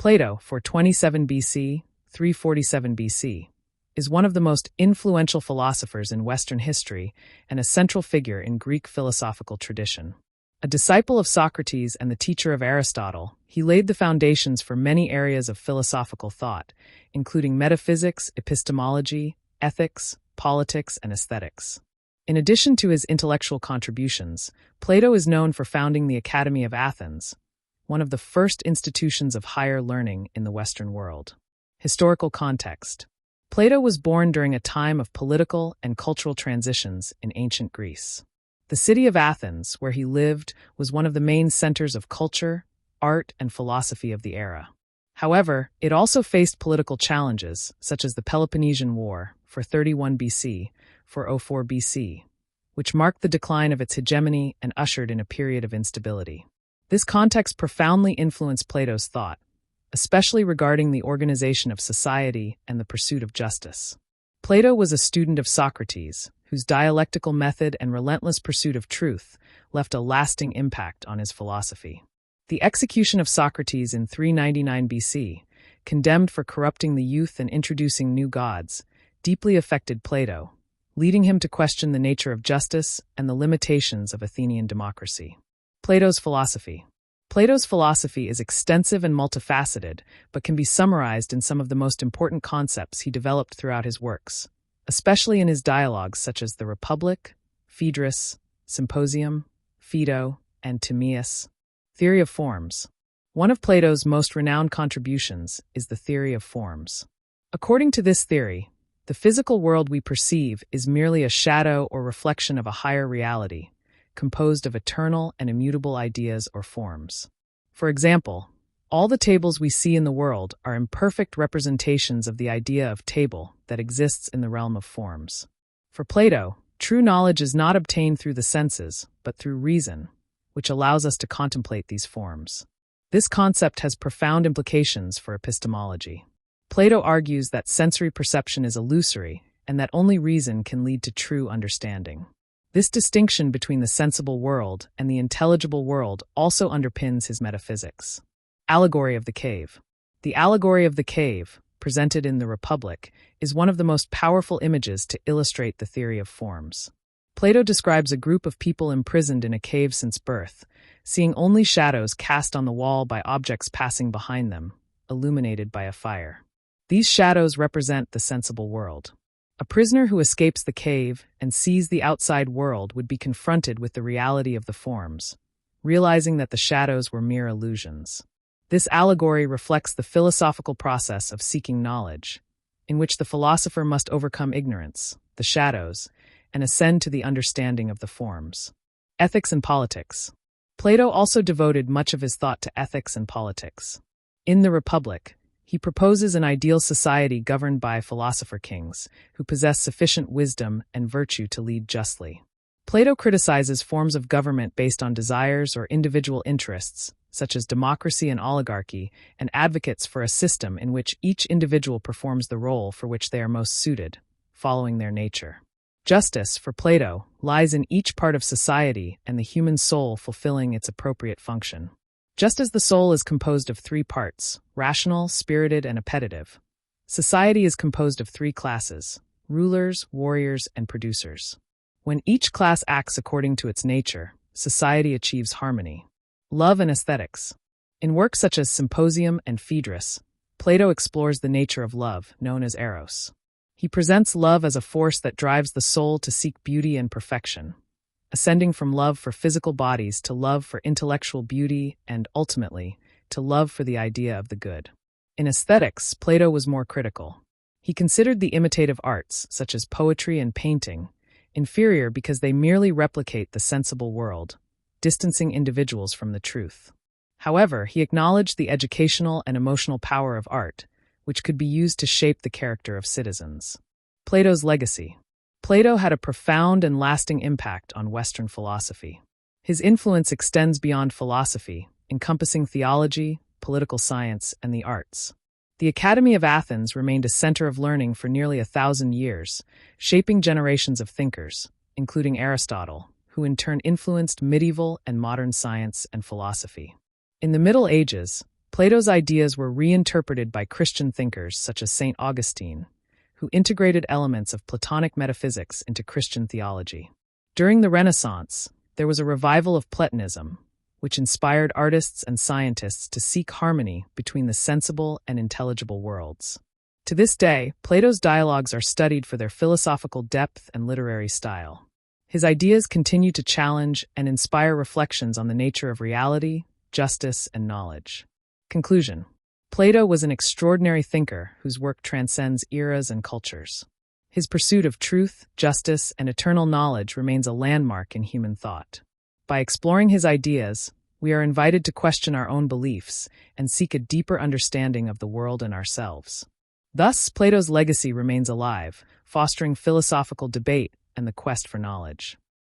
Plato, 427 BC, 347 BC, is one of the most influential philosophers in Western history and a central figure in Greek philosophical tradition. A disciple of Socrates and the teacher of Aristotle, he laid the foundations for many areas of philosophical thought, including metaphysics, epistemology, ethics, politics, and aesthetics. In addition to his intellectual contributions, Plato is known for founding the Academy of Athens, one of the first institutions of higher learning in the Western world. Historical context. Plato was born during a time of political and cultural transitions in ancient Greece. The city of Athens, where he lived, was one of the main centers of culture, art, and philosophy of the era. However, it also faced political challenges, such as the Peloponnesian War, 431 BC, 404 BC, which marked the decline of its hegemony and ushered in a period of instability. This context profoundly influenced Plato's thought, especially regarding the organization of society and the pursuit of justice. Plato was a student of Socrates, whose dialectical method and relentless pursuit of truth left a lasting impact on his philosophy. The execution of Socrates in 399 BC, condemned for corrupting the youth and introducing new gods, deeply affected Plato, leading him to question the nature of justice and the limitations of Athenian democracy. Plato's philosophy. Plato's philosophy is extensive and multifaceted, but can be summarized in some of the most important concepts he developed throughout his works, especially in his dialogues such as the Republic, Phaedrus, Symposium, Phaedo, and Timaeus. Theory of forms. One of Plato's most renowned contributions is the theory of forms. According to this theory, the physical world we perceive is merely a shadow or reflection of a higher reality, composed of eternal and immutable ideas or forms. For example, all the tables we see in the world are imperfect representations of the idea of table that exists in the realm of forms. For Plato, true knowledge is not obtained through the senses, but through reason, which allows us to contemplate these forms. This concept has profound implications for epistemology. Plato argues that sensory perception is illusory and that only reason can lead to true understanding. This distinction between the sensible world and the intelligible world also underpins his metaphysics. Allegory of the cave. The allegory of the cave, presented in the Republic, is one of the most powerful images to illustrate the theory of forms. Plato describes a group of people imprisoned in a cave since birth, seeing only shadows cast on the wall by objects passing behind them, illuminated by a fire. These shadows represent the sensible world. A prisoner who escapes the cave and sees the outside world would be confronted with the reality of the forms, realizing that the shadows were mere illusions. This allegory reflects the philosophical process of seeking knowledge, in which the philosopher must overcome ignorance, the shadows, and ascend to the understanding of the forms. Ethics and politics. Plato also devoted much of his thought to ethics and politics. In the Republic, he proposes an ideal society governed by philosopher kings who possess sufficient wisdom and virtue to lead justly. Plato criticizes forms of government based on desires or individual interests, such as democracy and oligarchy, and advocates for a system in which each individual performs the role for which they are most suited, following their nature. Justice, for Plato, lies in each part of society and the human soul fulfilling its appropriate function. Just as the soul is composed of three parts, rational, spirited, and appetitive, society is composed of three classes, rulers, warriors, and producers. When each class acts according to its nature, society achieves harmony. Love and aesthetics. In works such as Symposium and Phaedrus, Plato explores the nature of love, known as eros. He presents love as a force that drives the soul to seek beauty and perfection, ascending from love for physical bodies to love for intellectual beauty and, ultimately, to love for the idea of the good. In aesthetics, Plato was more critical. He considered the imitative arts, such as poetry and painting, inferior because they merely replicate the sensible world, distancing individuals from the truth. However, he acknowledged the educational and emotional power of art, which could be used to shape the character of citizens. Plato's legacy. Plato had a profound and lasting impact on Western philosophy. His influence extends beyond philosophy, encompassing theology, political science, and the arts. The Academy of Athens remained a center of learning for nearly 1,000 years, shaping generations of thinkers, including Aristotle, who in turn influenced medieval and modern science and philosophy. In the Middle Ages, Plato's ideas were reinterpreted by Christian thinkers such as St. Augustine, who integrated elements of Platonic metaphysics into Christian theology. During the Renaissance, there was a revival of Platonism, which inspired artists and scientists to seek harmony between the sensible and intelligible worlds. To this day, Plato's dialogues are studied for their philosophical depth and literary style. His ideas continue to challenge and inspire reflections on the nature of reality, justice, and knowledge. Conclusion: Plato was an extraordinary thinker whose work transcends eras and cultures. His pursuit of truth, justice, and eternal knowledge remains a landmark in human thought. By exploring his ideas, we are invited to question our own beliefs and seek a deeper understanding of the world and ourselves. Thus, Plato's legacy remains alive, fostering philosophical debate and the quest for knowledge.